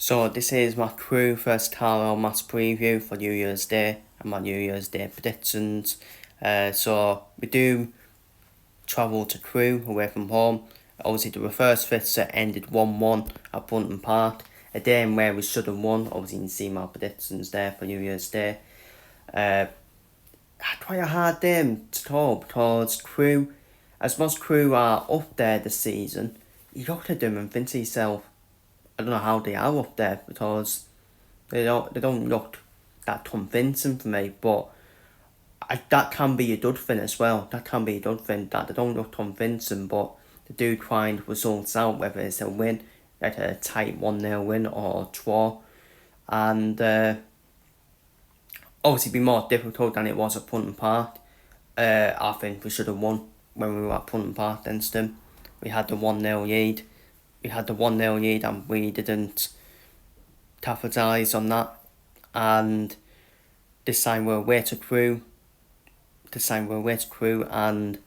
So this is my Crewe first Carlisle match preview for New Year's Day and my New Year's Day predictions. So we do travel to Crewe away from home. Obviously the reverse fixture ended 1-1 at Brunton Park. A game where we should have won. Obviously you can see my predictions there for New Year's Day. Quite a hard game to call because Crewe, as most Crewe are up there this season, you look at them and think to yourself, I don't know how they are up there because they don't look that convincing for me. But that can be a good thing as well. That can be a good thing that they don't look convincing, but they do find results out, whether it's a win, like a tight 1-0 win or a draw, and obviously be more difficult than it was at Brunton Park. I think we should have won when we were at Brunton Park against them. We had the 1-0 lead. And we didn't capitalise on that. And this time we're away to Crewe. And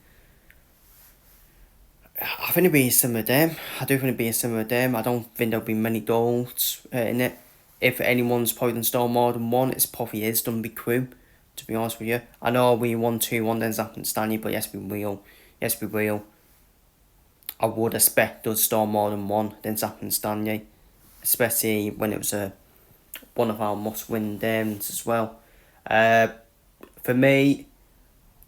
I think it'll be a similar game. I don't think there'll be many goals in it. If anyone's probably going to score more than one, it's probably is going to be Crewe, to be honest with you. I know we won 2-1 then Zap and Stanley, but yes, we will. I would expect us to score more than one than Zap and Stanley, especially when it was one of our must-win games as well. For me,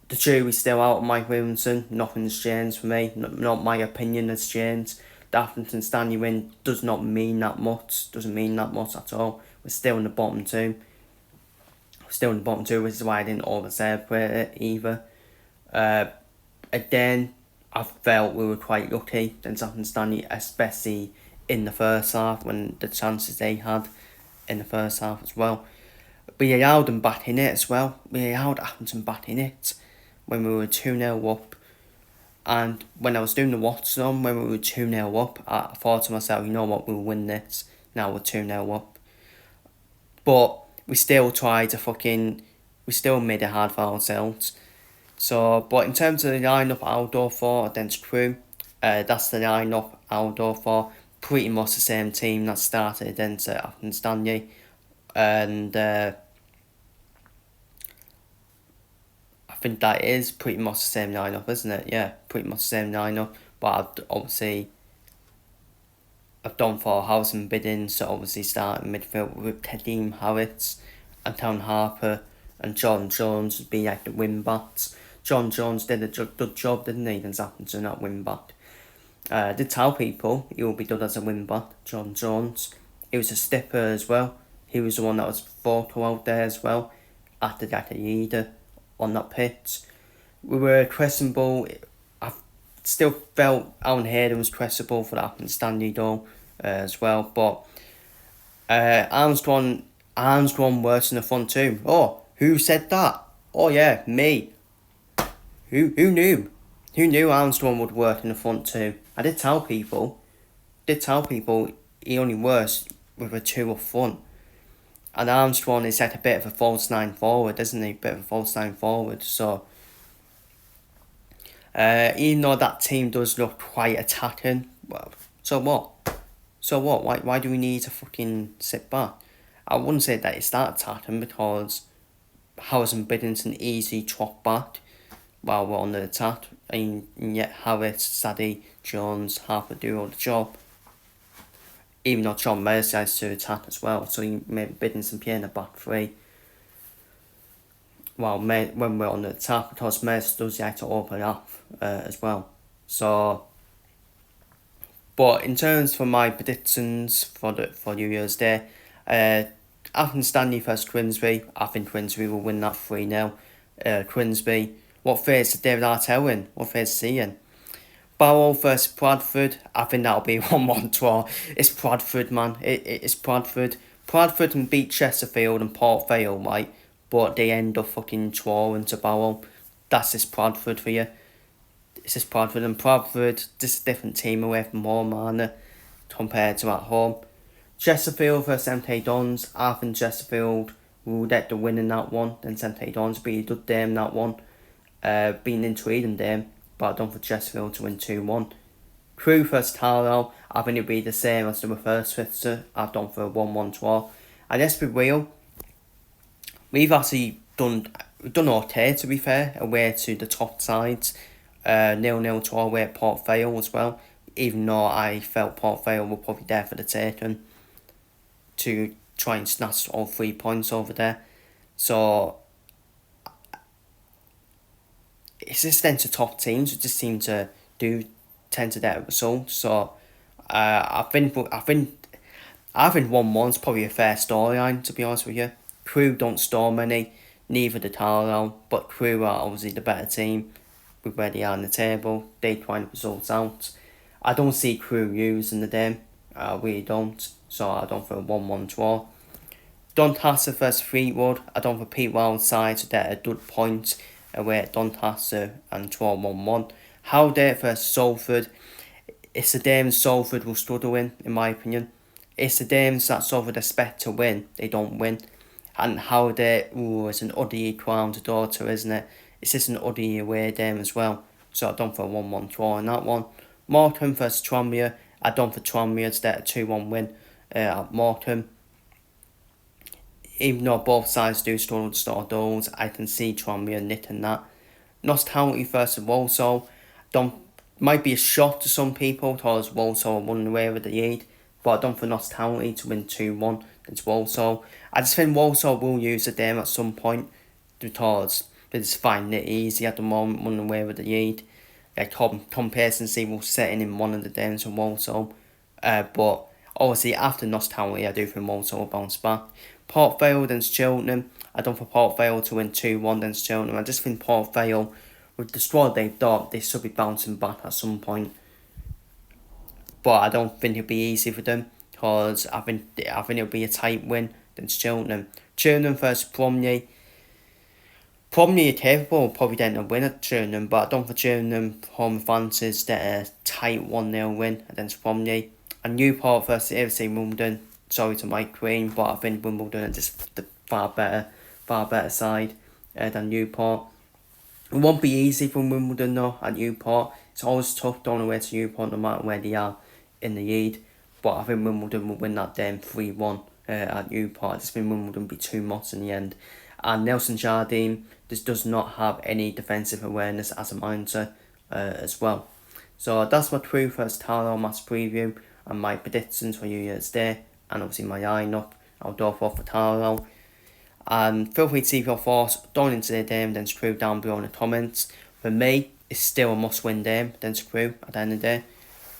the jury's still out on Mike Williamson. Nothing's changed for me. Not my opinion has changed. The Accrington Stanley win does not mean that much. Doesn't mean that much at all. We're still in the bottom two. Which is why I didn't over-celebrate it either. Again, I felt we were quite lucky against Accrington Stanley, especially in the first half when the chances they had in the first half as well. We allowed them back in it as well. We allowed Accrington back in it when we were 2-0 up. And when I was doing the watch on, when we were 2-0 up, I thought to myself, you know what, we'll win this. Now we're 2-0 up. But we still tried to we still made it hard for ourselves. So, but in terms of the lineup I'll go for against Crewe, that's the lineup I'll go for. Pretty much the same team that started against Accrington Stanley. And I think that is pretty much the same lineup, isn't it? Yeah, pretty much the same lineup. But I've done for housing bidding, so obviously starting midfield with Kadeem Harris and Town Harper and John Jones would be like the wing backs. John Jones did a good job, didn't he, against Accrington at wing back. I did tell people he will be good as a wing back, John Jones. He was a stipper as well. He was the one that was vocal out there as well, acted like a leader on that pitch. We were questionable. I still felt Alan Hayden was questionable for that and Stanley goal as well. But Armstrong works in the front too. Oh, who said that? Oh yeah, me. Who knew? Who knew Armstrong would work in the front too? I did tell people he only works with a 2 up front. And Armstrong is like a bit of a false 9 forward, isn't he? So, even though that team does look quite attacking, well, so what? Why do we need to fucking sit back? I wouldn't say that it's that attacking because Harris and Biddington easily trot back while we're on the attack. And yet Harris, Sadie, Jones, Harper do all the job. Even though John Mayers tries to attack as well, so you made Biddington play in the back three. Well, when we're on the attack, because Mayers does like to open up as well. So, but in terms for my predictions for New Year's Day, Accrington Stanley versus Grimsby. I think Grimsby will win that 3-0. Grimsby. What phase did David Artell in? What phase is he in? Barrow versus Bradford. I think that'll be 1-1 draw. It's Bradford, man. It's Bradford. Bradford can beat Chesterfield and Port Vale, right? But they end up fucking drawing to Barrow. That's just Bradford for you. It's just Bradford. And Bradford, just a different team away from home, man, compared to at home. Chesterfield versus MK Dons. I think Chesterfield will get the win in that one. Then MK Dons beat a good game that one. Beating into Eden game. But I don't for Chesterfield to win 2-1. Crewe versus Carlisle. I think it'll be the same as the first fixture I've done for a 1-1 draw. And let's be real, we've actually done okay, to be fair, away to the top sides. 0-0 draw away at Port Vale as well, even though I felt Port Vale were probably there for the taking to try and snatch all 3 points over there. So it's just then to top teams who just seem to tend to get a result. So I think 1-1's probably a fair storyline, to be honest with you. Crewe don't score many, neither do Carlisle, but Crewe are obviously the better team with where they are on the table. They try the results out. I don't see Crewe using the game. I really don't. So I don't think a 1-1 draw. Doncaster versus Fleetwood. I don't think Pete Wild's side to get a good point away at Doncaster and draw 1-1. Howdale versus Salford. It's the games Salford will struggle in my opinion. It's the games that Salford expect to win, they don't win. And Howdale, it's an oddie crown to daughter, isn't it? It's just an oddie away game as well. So I don't for a 1-1 draw in that one. Morecambe versus Tranmere. I don't for Tranmere to get a 2-1 win at Morecambe. Even though both sides do struggle to score goals, I can see Tranmere knitting that. Notts County versus Walsall. Might be a shock to some people because Walsall won away with the lead, but I don't for Notts County to win 2-1 against Walsall. I just think Walsall will use the game at some point because they're just finding it easy at the moment, running away with the lead. Complacency will set in one of the games for Walsall. But obviously after Notts County, I do think Walsall will bounce back. Port Vale against Cheltenham. I don't for Port Vale to win 2-1 against Cheltenham. I just think Port Vale, with the squad they've got, they should be bouncing back at some point. But I don't think it'll be easy for them because I think it'll be a tight win against Cheltenham. Cheltenham versus Bromley. Bromley are capable of probably getting a win at Cheltenham, but I don't think Cheltenham home advances get a tight 1-0 win against Bromley. And Newport versus AFC Wimbledon. Sorry to Mike Green, but I think Wimbledon are just the far better side than Newport. It won't be easy for Wimbledon though at Newport. It's always tough going away to Newport no matter where they are in the lead. But I think Wimbledon will win that game 3-1 at Newport. I just think Wimbledon will be too much in the end. And Nelson Jardine just does not have any defensive awareness as a manager as well. So that's my Crewe versus Carlisle match preview and my predictions for New Year's Day. And obviously my lineup. I'll go for Carlisle. And feel free to see your thoughts going into the game then Crewe down below in the comments. For me, it's still a must-win game against Crewe at the end of the day.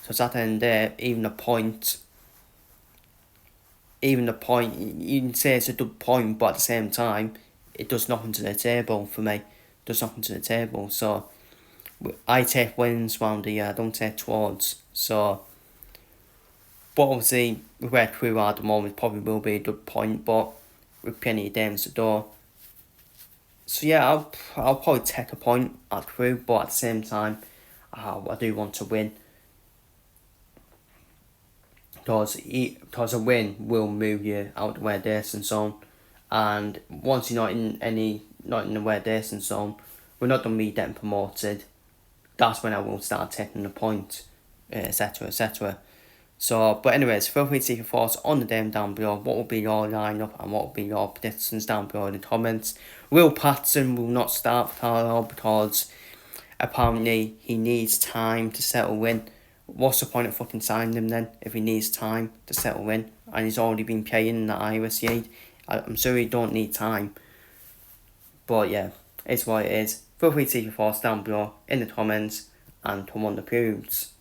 So it's at the end of the day, even the point, you can say it's a good point, but at the same time, it does nothing to the table for me. It does nothing to the table. So I take wins round the year, I don't take towards. So, but obviously, with where Crewe are at the moment, probably will be a good point, but with plenty of games to do. So yeah, I'll probably take a point at Crewe, but at the same time, I do want to win. Because a win will move you out the relegation zone, and once you're not in the relegation zone, we're not going to be getting promoted. That's when I will start taking the point, etc, etc. So, but anyways, feel free to see your thoughts on the game down below. What will be your lineup and what will be your predictions down below in the comments. Will Patterson will not start for Carlisle because apparently he needs time to settle in. What's the point of fucking signing him then if he needs time to settle in and he's already been playing in the Irish League? I'm sure he don't need time. But yeah, it's what it is. Feel free to see your thoughts down below in the comments and come on the pubes.